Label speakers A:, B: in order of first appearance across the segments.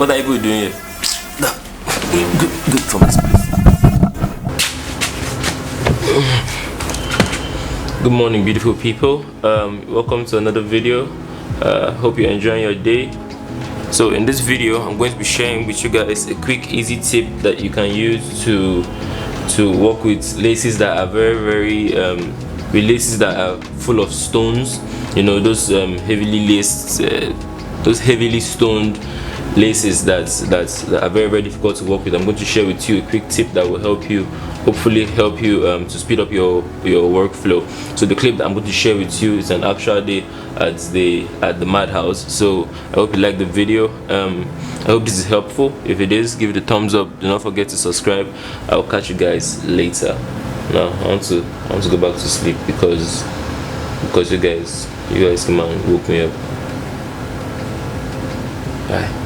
A: What are you people doing here? Good from this place. Good morning, beautiful people. Welcome to another video. Hope you're enjoying your day. So in this video, I'm going to be sharing with you guys a quick, easy tip that you can use to work with laces that are very with laces that are full of stones. You know, those heavily laced, those heavily stoned laces that are very difficult to work with. I'm going to share with you a quick tip that will help you, hopefully help you to speed up your workflow. So the clip that I'm going to share with you is an actual day at the madhouse. So I hope you like the video. I hope this is helpful. If it is, give it a thumbs up. Do not forget to subscribe. I'll catch you guys later. Now I want to go back to sleep because you guys come and woke me up. Bye.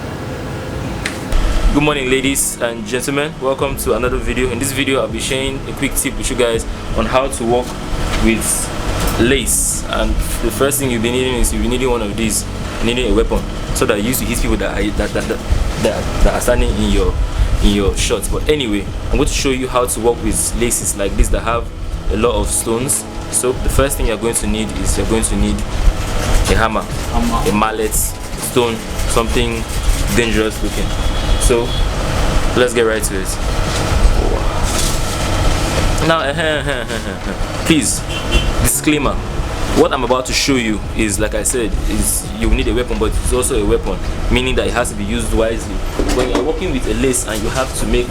A: Good morning, ladies and gentlemen. Welcome to another video. In this video, I'll be sharing a quick tip with you guys on how to work with lace. And the first thing you'll be needing is one of these. You're needing a weapon so that you use to hit people that are standing in your shots. But anyway, I'm going to show you how to work with laces like this that have a lot of stones. So the first thing you're going to need is a hammer, a mallet, stone, something dangerous looking. So let's get right to it. Now please, disclaimer, what I'm about to show you is, like I said, is you need a weapon, but it's also a weapon, meaning that it has to be used wisely. When you're working with a lace and you have to make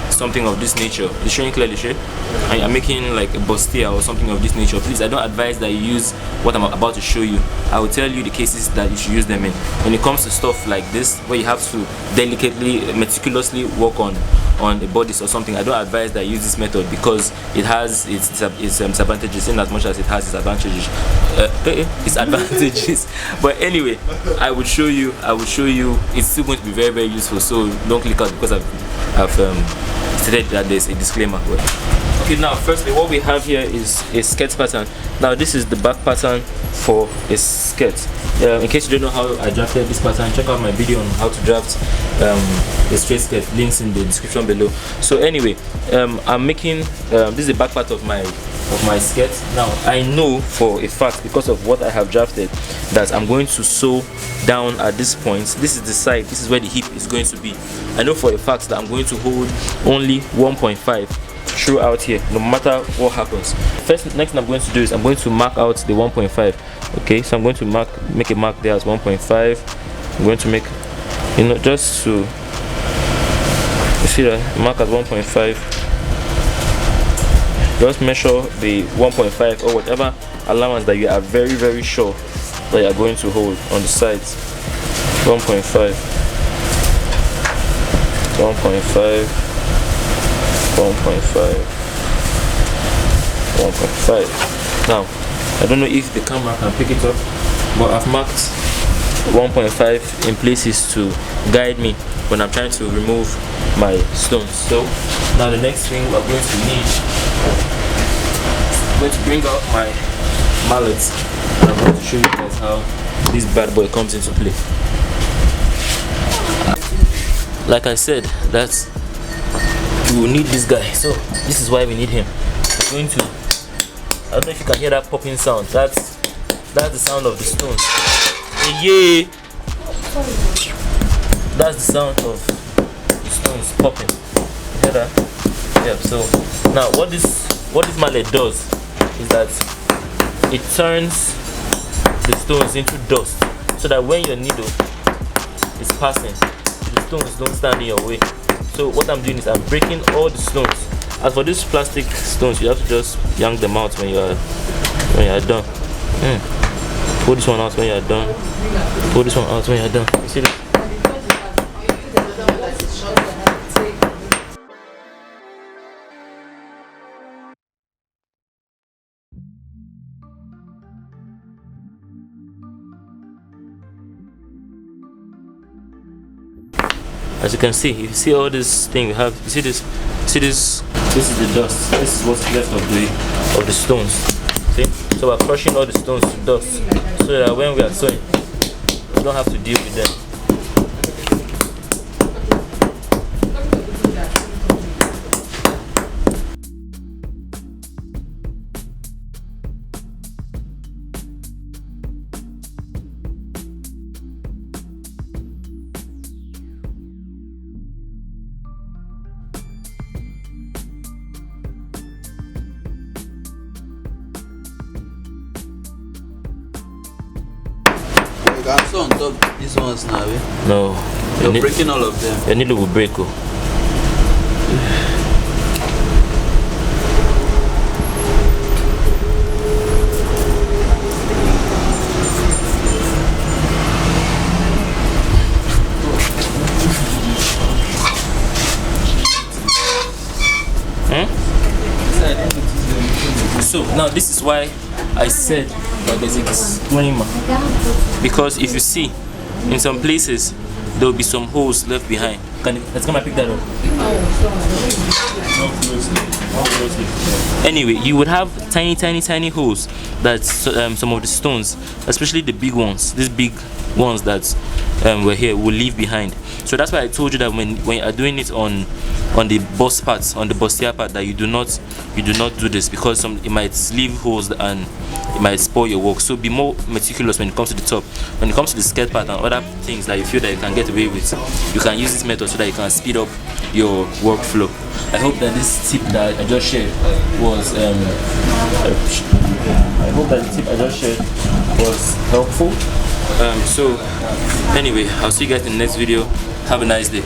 A: something of this nature, it's showing clearly, and you're making like a bustier or something of this nature, please, I don't advise that you use what I'm about to show you. I will tell you the cases that you should use them in. When it comes to stuff like this, where you have to delicately, meticulously work on a bodice or something, I don't advise that you use this method because it has its disadvantages in as much as it has its advantages. But anyway, I will show you. It's still going to be very useful, so don't click out because I've stated that there's a disclaimer. Okay, now firstly, what we have here is a skirt pattern. Now this is the back pattern for a skirt. In case you don't know how I drafted this pattern, check out my video on how to draft a straight skirt. Links in the description below. So anyway, I'm making this is the back part of my skirt. Now I know for a fact, because of what I have drafted, that I'm going to sew down at this point. This is the side, this is where the hip is going to be. I know for a fact that I'm going to hold only 1.5 throughout here, no matter what happens. Next thing I'm going to do is I'm going to mark out the 1.5. Okay, so I'm going to make a mark there as 1.5. I'm going to make, just to, you see that, mark at 1.5. Just measure the 1.5 or whatever allowance that you are very sure that you are going to hold on the sides. 1.5. 1.5. 1.5. Now, I don't know if the camera can pick it up, but I've marked 1.5 in places to guide me when I'm trying to remove my stones. So now the next thing we're going to need, I'm going to bring out my mallet and I'm going to show you guys how this bad boy comes into play. Like I said, that we will need this guy, so this is why we need him. I'm going to, I don't know if you can hear that popping sound. That's the sound of the stones. Yeah, that's the sound of the stones popping. You hear that? Yeah. So now what this mallet does is that it turns the stones into dust, so that when your needle is passing, the stones don't stand in your way. So what I'm doing is I'm breaking all the stones. As for these plastic stones, you have to just yank them out when you are done. Pull this one out when you are done. Pull this one out when you are done. You see this? As you can see, you see all this thing we have. You see this? This is the dust. This is what's left of the stones. See? So we're crushing all the stones to dust, so that when we are sewing, you don't have to deal with that.
B: You can sew on top these ones now, eh?
A: No.
B: You're breaking all of them.
A: Your needle will break. Oh. So now this is why I said that there's a disclaimer, because if you see in some places there will be some holes left behind. Let's come and pick that up. Anyway, you would have tiny holes that some of the stones, especially the big ones, these big ones that were here, will leave behind. So that's why I told you that when you are doing it on the bust parts, on the bustier part, that you do not do this, because it might leave holes and it might spoil your work. So be more meticulous when it comes to the top. When it comes to the skirt part and other things that you feel that you can get away with, you can use this method so that you can speed up your workflow. I hope that this tip that I just shared was helpful. So anyway, I'll see you guys in the next video. Have a nice day.